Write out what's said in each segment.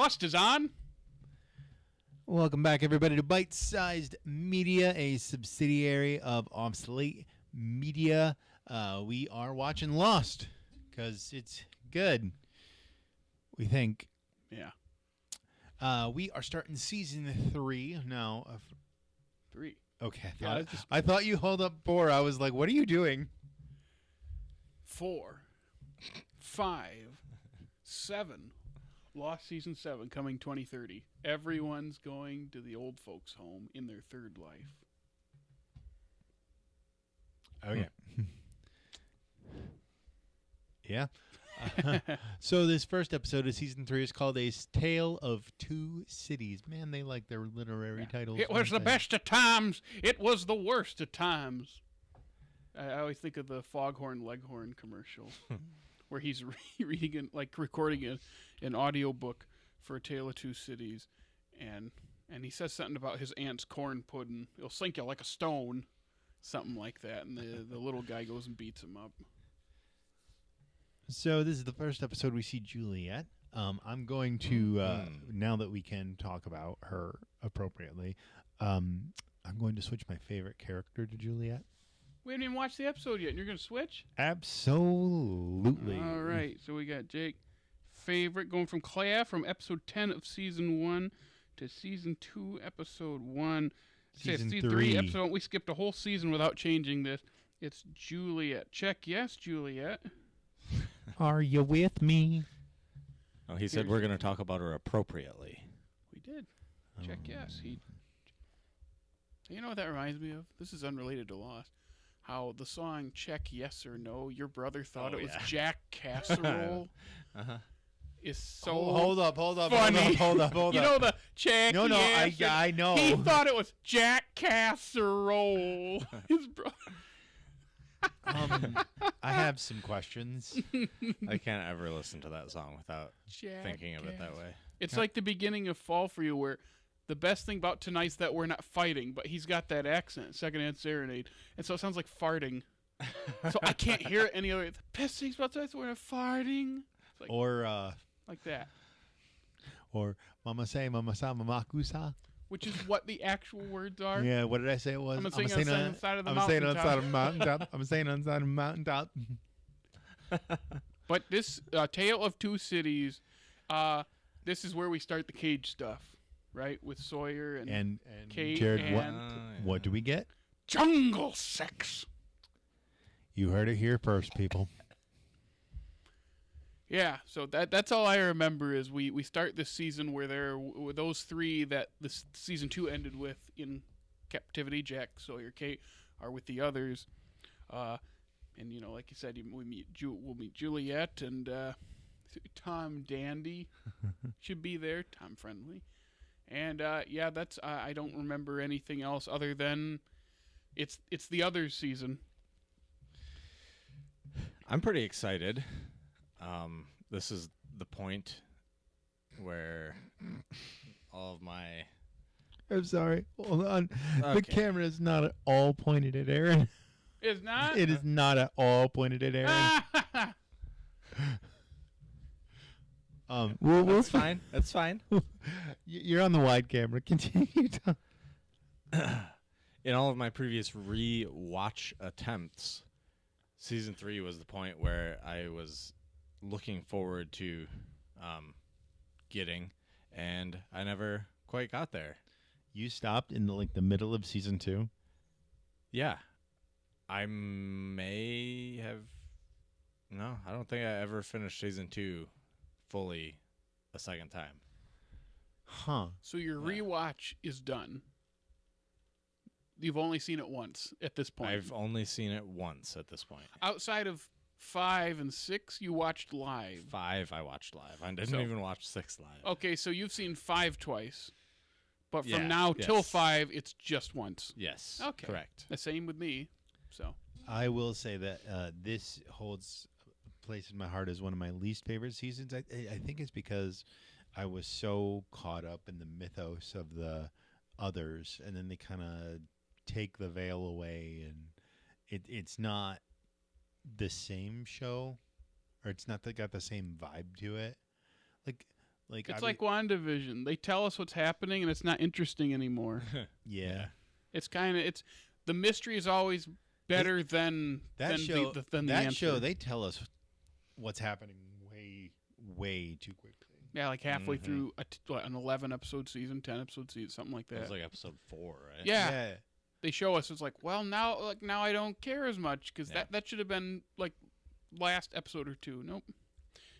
Lost is on. Welcome back, everybody, to Bite-Sized Media, a subsidiary of Slate Media. We are watching Lost because it's good, we think. Yeah. We are starting season 3 now. 3. Okay. Yeah, I thought you held up 4. I was like, what are you doing? 4, 5, 7. Lost season 7 coming 2030. Everyone's going to the old folks' home in their third life. Okay. Yeah. So this first episode of season 3 is called A Tale of Two Cities. Man, they like their literary titles. It was the best of times. It was the worst of times. I always think of the Foghorn Leghorn commercial where he's recording an audio book for A Tale of Two Cities, and he says something about his aunt's corn pudding. It'll sink you like a stone, something like that, and the little guy goes and beats him up. So this is the first episode we see Juliet. I'm going to, now that we can talk about her appropriately, I'm going to switch my favorite character to Juliet. We haven't even watched the episode yet, and you're going to switch? Absolutely. All right, so we got Jake, favorite, going from Claire from episode 10 of season 1 to season 2, episode 1. Season 3, episode 1. We skipped a whole season without changing this. It's Juliet. Check yes, Juliet. Are you with me? Oh, he said we're going to talk about her appropriately. We did. Check yes. You know what that reminds me of? This is unrelated to Lost. How the song Check Yes or No, your brother thought it was Jack Casserole. Is so hold up, funny. hold up. You know the check No, yes. I know. He thought it was Jack Casserole. His brother. I have some questions. I can't ever listen to that song without thinking of it that way. It's like the beginning of Fall for You, where the best thing about tonight's that we're not fighting, but he's got that accent, Secondhand Serenade, and so it sounds like farting. So I can't hear it any other. The best thing about tonight's that we're not farting. It's like, like that. Or Mama say, Mama sa, Mama kusa. Which is what the actual words are. Yeah, what did I say it was? I'm saying on the side of the mountaintop. I'm saying on the side of the mountaintop. But this Tale of Two Cities, this is where we start the cage stuff, right? With Sawyer and Kate. Jared, and what do we get? Jungle sex. You heard it here first, people. Yeah, so that's all I remember is we start this season where there were those 3 that this season 2 ended with in captivity. Jack, Sawyer, Kate are with the others, and like you said, we'll meet Juliet and Tom Dandy should be there. Tom Friendly, and that's I don't remember anything else other than it's the others season. I'm pretty excited. This is the point where all of my... I'm sorry. Hold on. Okay. The camera is not at all pointed at Aaron. It's not? It is not at all pointed at Aaron. That's fine. That's fine. You're on the wide camera. Continue. In all of my previous re-watch attempts, season 3 was the point where I was looking forward to getting, and I never quite got there. You stopped in the middle of season 2? Yeah. I may have... No, I don't think I ever finished season 2 fully a second time. Huh. So your rewatch is done. You've only seen it once at this point. I've only seen it once at this point. Outside of 5 and 6, you watched live. 5 I watched live. I didn't even watch 6 live. Okay, so you've seen 5 twice. But from now till 5, it's just once. Yes. Okay. Correct. The same with me. So I will say that this holds a place in my heart as one of my least favorite seasons. I think it's because I was so caught up in the mythos of the others, and then they kind of take the veil away, and it's not the same show, or it's not got the same vibe to it. Like It's like WandaVision. They tell us what's happening, and it's not interesting anymore. yeah. It's the mystery is always better than That show. the That answer. show, they tell us what's happening way too quickly. Yeah, like halfway through an 11-episode season, 10-episode season, something like that. It was like episode 4, right? Yeah. They show us, it's like, well, now I don't care as much because that should have been like last episode or two. Nope.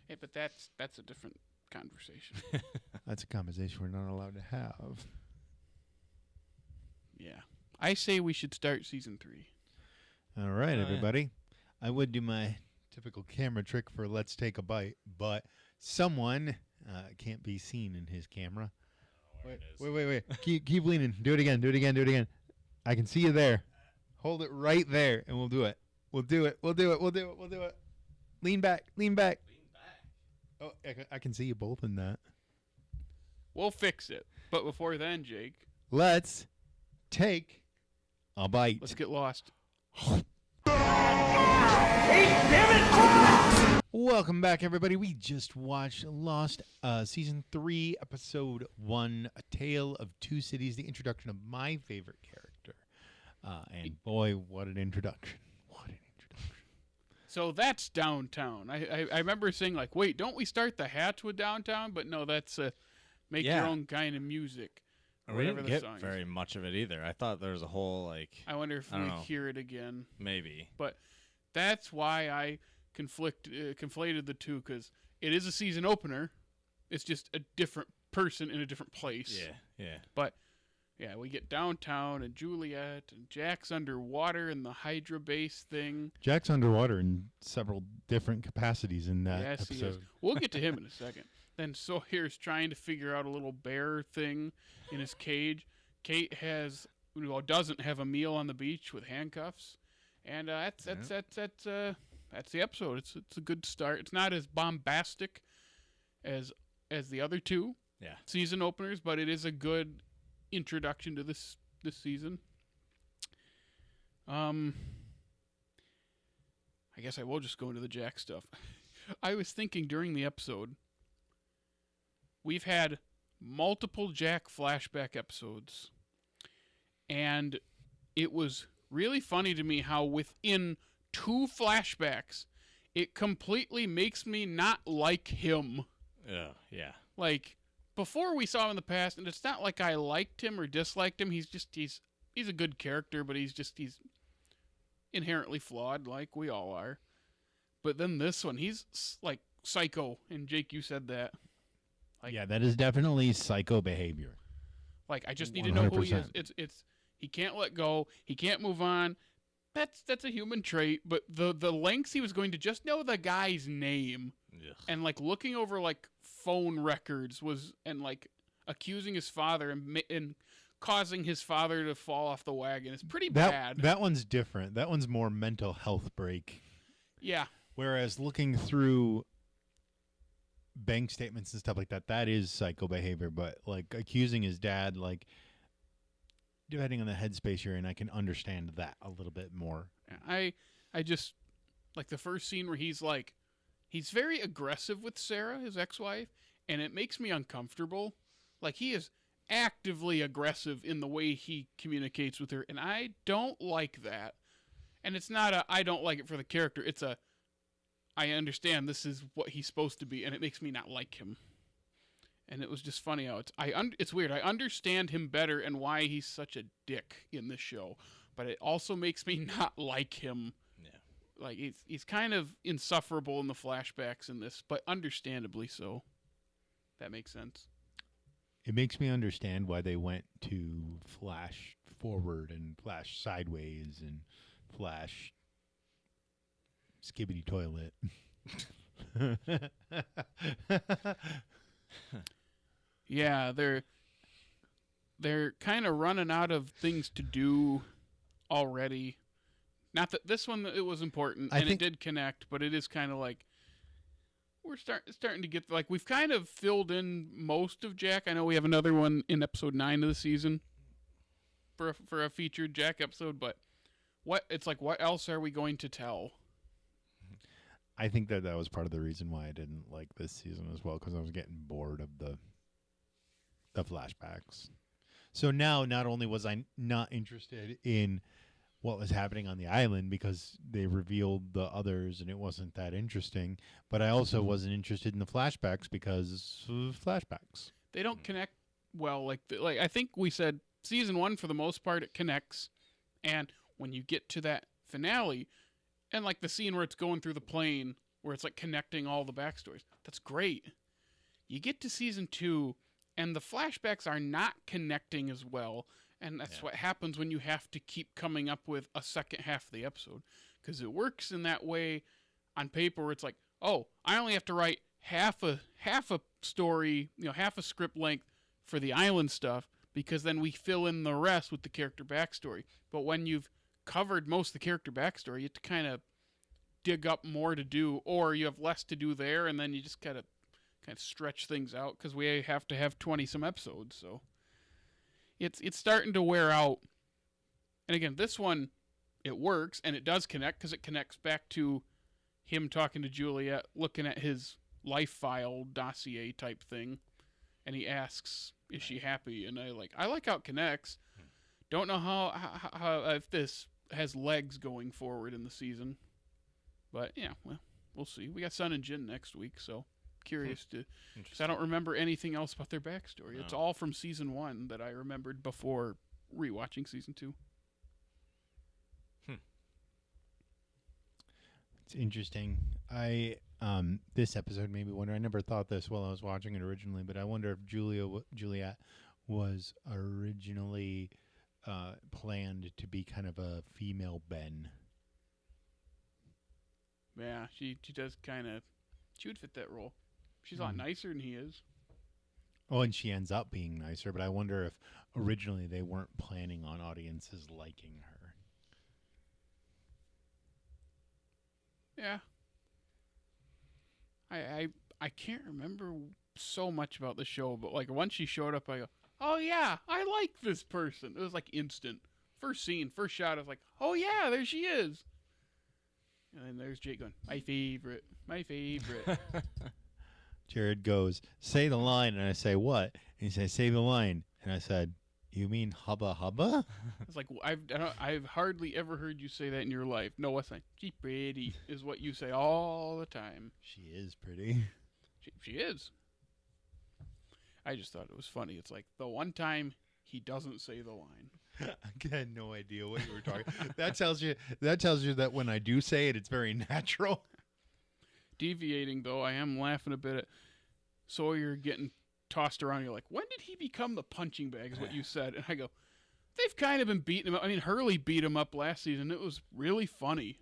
Yeah, but that's a different conversation. That's a conversation we're not allowed to have. Yeah. I say we should start season 3. All right, yeah. everybody. I would do my typical camera trick for let's take a bite, but someone can't be seen in his camera. Wait. Keep leaning. Do it again. I can see you there. Hold it right there, and we'll do it. We'll do it. Lean back. Oh, I can see you both in that. We'll fix it. But before then, Jake, Let's take a bite. let's get lost. Welcome back, everybody. We just watched Lost, Season 3, Episode 1, A Tale of Two Cities, the introduction of my favorite character. And boy, what an introduction. So that's downtown. I remember saying, like, wait, don't we start the hatch with downtown? But no, that's make your own kind of music. We whatever didn't the get song is. very much of it either. I thought there was a whole, like... I wonder if I don't we know. hear it again. Maybe. But that's why I conflated the two, because it is a season opener. It's just a different person in a different place. Yeah. But, yeah, we get downtown and Juliet and Jack's underwater and the Hydra base thing. Jack's underwater in several different capacities in that Yes, he is. episode. We'll get to him in a second. Then Sawyer's trying to figure out a little bear thing in his cage. Kate doesn't have a meal on the beach with handcuffs, and that's the episode. It's a good start. It's not as bombastic as the other two season openers, but it is a good introduction to this season. I guess I will just go into the Jack stuff. I was thinking during the episode, we've had multiple Jack flashback episodes, and it was really funny to me how within 2 flashbacks, it completely makes me not like him. Yeah. Like, before we saw him in the past, and it's not like I liked him or disliked him. He's a good character, but he's inherently flawed, like we all are. But then this one, he's like psycho, and Jake, you said that. Like, Yeah, that is definitely psycho behavior. Like, I just need to know who he is. 100%. It's he can't let go. He can't move on. That's a human trait. But the lengths he was going to just know the guy's name and like looking over like phone records and like accusing his father and causing his father to fall off the wagon is pretty bad. That one's different. That one's more mental health break. Yeah. Whereas looking through bank statements and stuff like that is psycho behavior. But like accusing his dad, like depending on the headspace you're in, I can understand that a little bit more. I just like the first scene where he's very aggressive with Sarah, his ex-wife, and it makes me uncomfortable. Like, he is actively aggressive in the way he communicates with her, and I don't like that. And it's not I don't like it for the character. It's I understand this is what he's supposed to be, and it makes me not like him. And it was just funny how it's weird. I understand him better and why he's such a dick in this show, but it also makes me not like him. Yeah. Like, he's kind of insufferable in the flashbacks in this, but understandably so. That makes sense. It makes me understand why they went to flash forward and flash sideways and flash skibbity toilet. Yeah, they're kind of running out of things to do already. Not that this one it was important and it did connect, but it is kind of like we're starting to get like we've kind of filled in most of Jack. I know we have another one in episode 9 of the season for a featured Jack episode, but what else are we going to tell? I think that was part of the reason why I didn't like this season as well, because I was getting bored of the flashbacks. So now, not only was I not interested in what was happening on the island because they revealed the others and it wasn't that interesting, but I also wasn't interested in the flashbacks because of flashbacks. They don't connect well. Like I think we said, season 1 for the most part it connects, and when you get to that finale, and like the scene where it's going through the plane, where it's like connecting all the backstories, that's great. You get to season 2, and the flashbacks are not connecting as well. And that's what happens when you have to keep coming up with a second half of the episode. Because it works in that way on paper where it's like, oh, I only have to write half a story, half a script length for the island stuff, because then we fill in the rest with the character backstory. But when you've covered most of the character backstory, you have to kind of dig up more to do, or you have less to do there, and then you just kind of stretch things out because we have to have 20-some episodes, so... It's starting to wear out. And again, this one, it works, and it does connect because it connects back to him talking to Juliet, looking at his life file dossier type thing, and he asks, is she happy? And I like how it connects. Don't know how if this has legs going forward in the season. But, yeah, well, we'll see. We got Sun and Jin next week, so... curious to, because I don't remember anything else about their backstory. No. It's all from season 1 that I remembered before rewatching season 2. It's interesting. I this episode made me wonder. I never thought this while I was watching it originally, but I wonder if Juliet was originally planned to be kind of a female Ben. Yeah, she does kind of. She would fit that role. She's a lot nicer than he is. Oh, and she ends up being nicer, but I wonder if originally they weren't planning on audiences liking her. Yeah. I can't remember so much about the show, but like once she showed up, I go, oh yeah, I like this person. It was like instant. First scene, first shot, I was like, oh yeah, there she is. And then there's Jake going, my favorite. Jared goes, say the line, and I say, what? And he says, say the line. And I said, you mean hubba hubba? It's like, I've hardly ever heard you say that in your life. No, what's that? She's pretty is what you say all the time. She is pretty. She is. I just thought it was funny. It's like the one time he doesn't say the line. I had no idea what you were talking. That tells you that when I do say it, it's very natural. Deviating though, I am laughing a bit at Sawyer getting tossed around. You're like, when did he become the punching bag? Is what you said, and I go, they've kind of been beating him up. I mean, Hurley beat him up last season. It was really funny,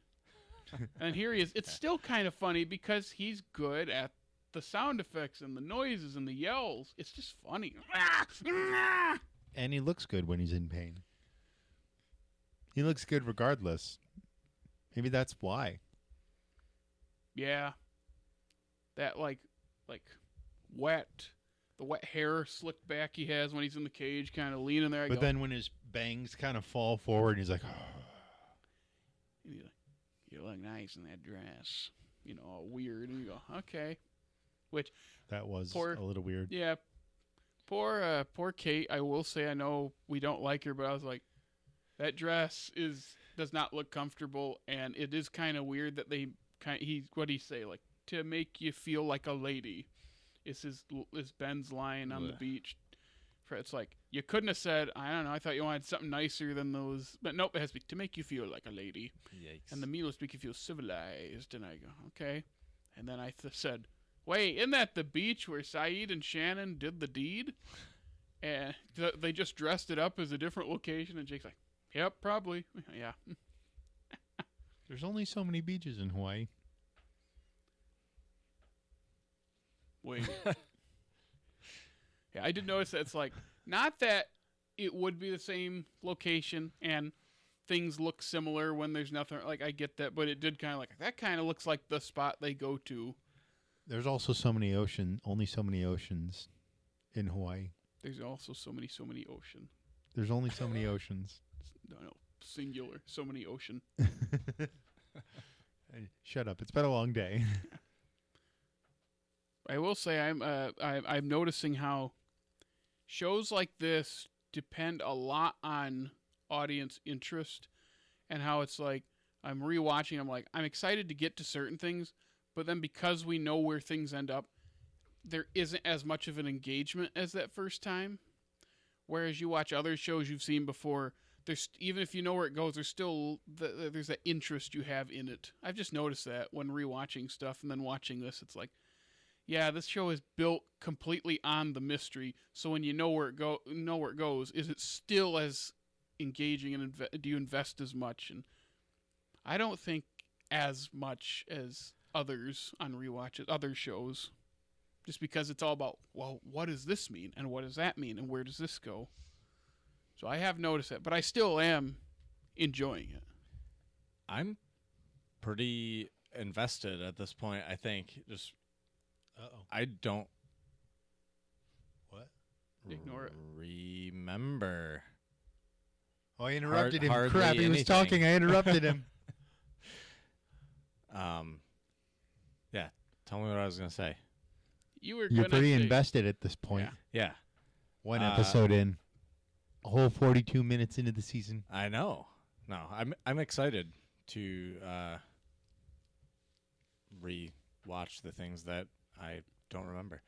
and here he is. It's still kind of funny because he's good at the sound effects and the noises and the yells. It's just funny. And he looks good when he's in pain. He looks good regardless. Maybe that's why. Yeah. That like the wet hair slicked back he has when he's in the cage, kind of leaning there. But then when his bangs kind of fall forward, he's like, oh. You look nice in that dress. All weird. And you go, okay. Which that was a little weird. Yeah. Poor Kate. I will say, I know we don't like her, but I was like, that dress does not look comfortable, and it is kind of weird that what do you say, like, to make you feel like a lady. Is Ben's line on the beach. It's like, you couldn't have said, I don't know, I thought you wanted something nicer than those, but nope, it has to be to make you feel like a lady. Yikes. And the meal is to make you feel civilized. And I go, okay. And then I said, wait, isn't that the beach where Saeed and Shannon did the deed? And they just dressed it up as a different location. And Jake's like, yep, probably. Yeah. There's only so many beaches in Hawaii. Wait. Yeah, I did notice that it's like, not that it would be the same location and things look similar when there's nothing. Like, I get that, but it did kind of like, that kind of looks like the spot they go to. There's also only so many oceans in Hawaii. There's also so many ocean. There's only so many oceans. No, singular. So many ocean. Shut up. It's been a long day. I will say I'm noticing how shows like this depend a lot on audience interest, and how it's like I'm rewatching. I'm like I'm excited to get to certain things, but then because we know where things end up, there isn't as much of an engagement as that first time. Whereas you watch other shows you've seen before, there's even if you know where it goes, there's still there's that interest you have in it. I've just noticed that when rewatching stuff and then watching this, it's like, yeah, this show is built completely on the mystery. So when you know where it goes, is it still as engaging and do you invest as much? And I don't think as much as others on rewatches, other shows. Just because it's all about, well, what does this mean? And what does that mean? And where does this go? So I have noticed it, but I still am enjoying it. I'm pretty invested at this point, I think. Just, I don't... What? Ignore it. Remember. Oh, I interrupted him. Hardly Crap, he was anything. talking. I interrupted him. Yeah, tell me what I was going to say. You're pretty invested at this point. Yeah. One episode in. A whole 42 minutes into the season. I know. No, I'm excited to re-watch the things that I don't remember.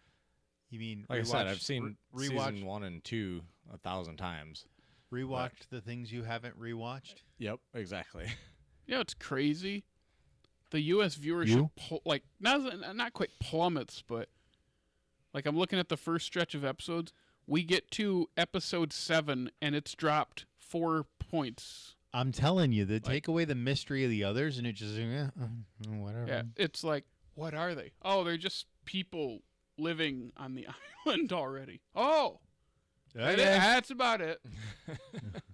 You mean like I said, I've seen rewatch season 1 and 2 1,000 times. Rewatched the things you haven't rewatched? Yep, exactly. You know, it's crazy. The U.S. viewership, not quite plummets, but like I'm looking at the first stretch of episodes. We get to episode 7, and it's dropped 4 points. I'm telling you, they take away the mystery of the others, and it just whatever. Yeah, it's like, what are they? Oh, they're just people living on the island already. Oh, that's about it.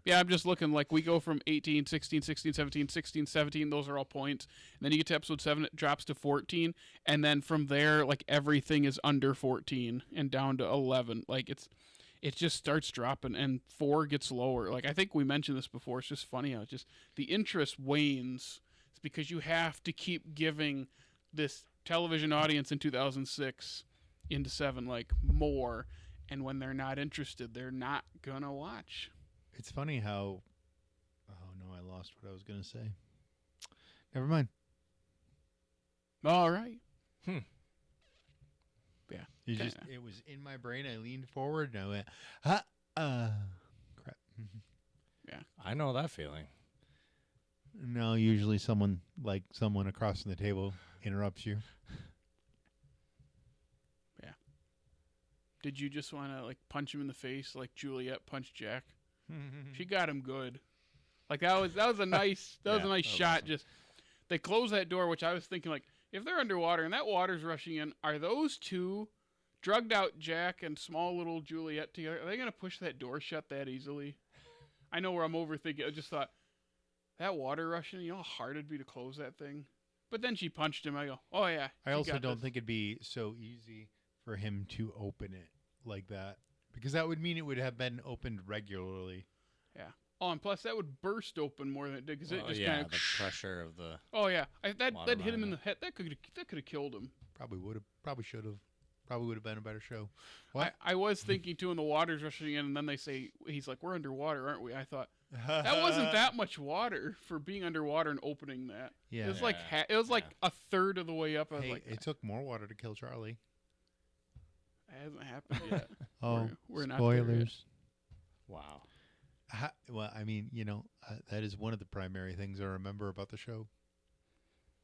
Yeah, I'm just looking like we go from 18, 16, 16, 17, 16, 17. Those are all points. And then you get to episode 7, it drops to 14. And then from there, like everything is under 14 and down to 11. Like it just starts dropping, and 4 gets lower. Like I think we mentioned this before. It's just funny how just the interest wanes. It's because you have to keep giving this television audience in 2006 into 7 like more. And when they're not interested, they're not going to watch. It's funny how... Oh, no, I lost what I was going to say. Never mind. All right. Yeah. It was in my brain. I leaned forward and I went, crap. Yeah. I know that feeling. No, usually someone across from the table interrupts you. Did you just want to like punch him in the face like Juliet punched Jack? She got him good. Like that was a nice shot. Awesome. Just they close that door, which I was thinking like if they're underwater and that water's rushing in, are those two drugged out Jack and small little Juliet together? Are they gonna push that door shut that easily? I know where I'm overthinking. I just thought that water rushing. You know how hard it'd be to close that thing. But then she punched him. I go, oh yeah. I also don't think it'd be so easy for him to open it like that, because that would mean it would have been opened regularly. Yeah. Oh, and plus that would burst open more than it did because it just kind of the pressure of the. Oh yeah, that hit him in the head. That could have killed him. Probably should have. Probably would have been a better show. What? I was thinking too, and the water's rushing in, and then they say he's like, "We're underwater, aren't we?" I thought that wasn't that much water for being underwater and opening that. Yeah. It was like a third of the way up. I was like, it took more water to kill Charlie. It hasn't happened yet. We're not spoilers. There yet. Wow. Well, I mean, that is one of the primary things I remember about the show.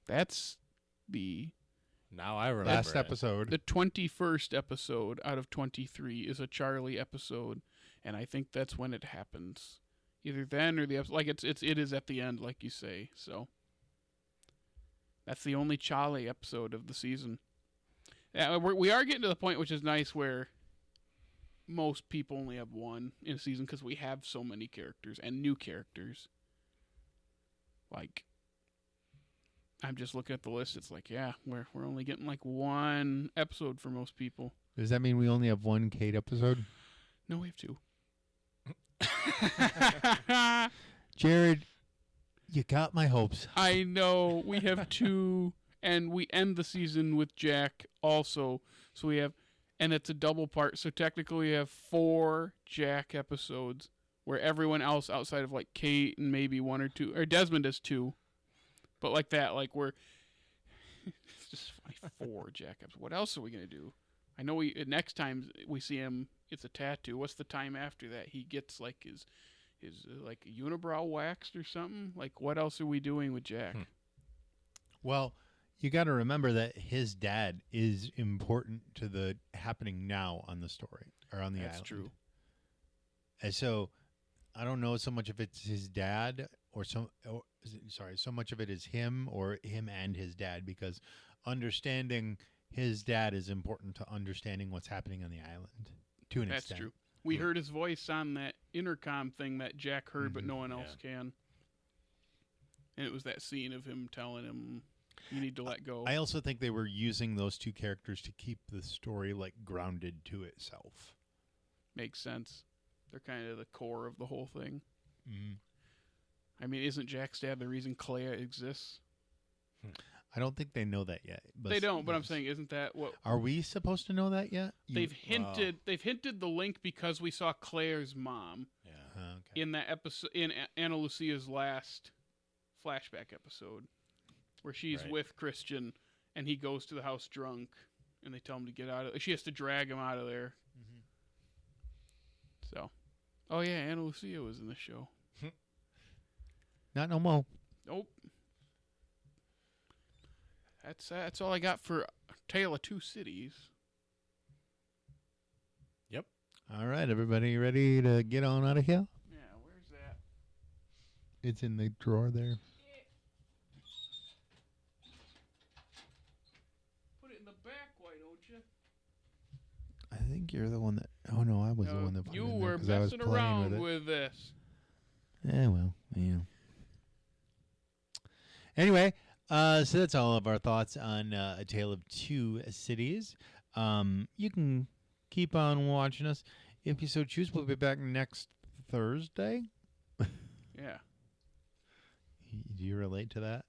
That's the now I remember last episode. The 21st episode out of 23 is a Charlie episode, and I think that's when it happens. Either then or the episode. Like it is at the end, like you say. So that's the only Charlie episode of the season. Yeah, we are getting to the point, which is nice, where most people only have one in a season because we have so many characters and new characters. Like, I'm just looking at the list. It's like, yeah, we're only getting like one episode for most people. Does that mean we only have one Kate episode? No, we have two. Jared, you got my hopes. I know. We have two. and we end the season with Jack also. So we have, and it's a double part. So technically we have 4 Jack episodes where everyone else outside of like Kate and maybe 1 or 2, or Desmond has 2, but like that, like we're it's just funny 4 Jack episodes. What else are we gonna do? I know next time we see him, it's a tattoo. What's the time after that? He gets like his like unibrow waxed or something. Like what else are we doing with Jack? Well, you got to remember that his dad is important to the happening now on the story or on the island. That's true. And so I don't know so much if it's his dad so much of it is him or him and his dad, because understanding his dad is important to understanding what's happening on the island to an extent. That's true. We heard his voice on that intercom thing that Jack heard, but no one else can. And it was that scene of him telling him, "You need to let go." I also think they were using those 2 characters to keep the story like grounded to itself. Makes sense. They're kind of the core of the whole thing. Mm-hmm. I mean, isn't Jack's dad the reason Clea exists? I don't think they know that yet. But They don't, but I'm saying, isn't that what... Are we supposed to know that yet? They've hinted the link because we saw Claire's mom Okay. in that episode, in Ana Lucia's last flashback episode, where she's with Christian and he goes to the house drunk and they tell him to get out of... She has to drag him out of there. Mm-hmm. So... Oh yeah, Ana Lucia was in the show. Not no more. Nope. That's all I got for Tale of Two Cities. Yep. All right, everybody ready to get on out of here? Yeah, where's that? It's in the drawer there. Put it in the back, why don't you? I think you're the one that... Oh, no, I was the one that put you it in were there 'cause I was messing playing around with it. with this. Yeah, well, yeah. Anyway, so that's all of our thoughts on A Tale of Two Cities. You can keep on watching us if you so choose. We'll be back next Thursday. Yeah. Do you relate to that?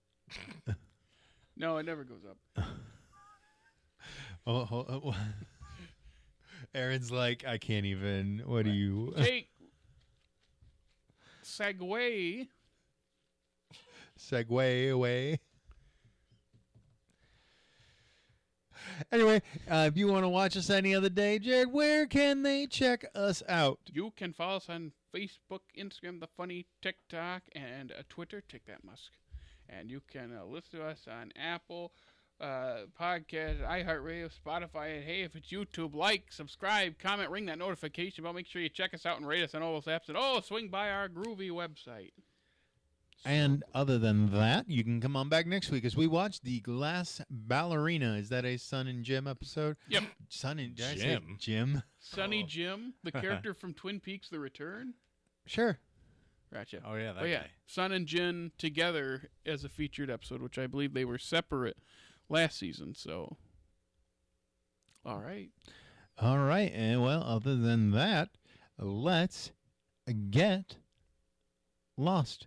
No, it never goes up. Oh. Aaron's like, I can't even. What do you... Take segue away. Anyway, if you want to watch us any other day, Jared, where can they check us out? You can follow us on Facebook, Instagram, The Funny, TikTok, and Twitter, Take That Musk. And you can listen to us on Apple Podcast, iHeartRadio, Spotify, and hey, if it's YouTube, like, subscribe, comment, ring that notification bell. Make sure you check us out and rate us on all those apps. And swing by our groovy website. And other than that, you can come on back next week as we watch The Glass Ballerina. Is that a Son and Jim episode? Yep. Son and Jim. Did I say Jim? Sonny Jim, the character from Twin Peaks: The Return. Sure. Gotcha. Oh, yeah, that Oh, yeah. guy. Son and Jin together as a featured episode, which I believe they were separate last season. So, all right. All right. And well, other than that, let's get lost.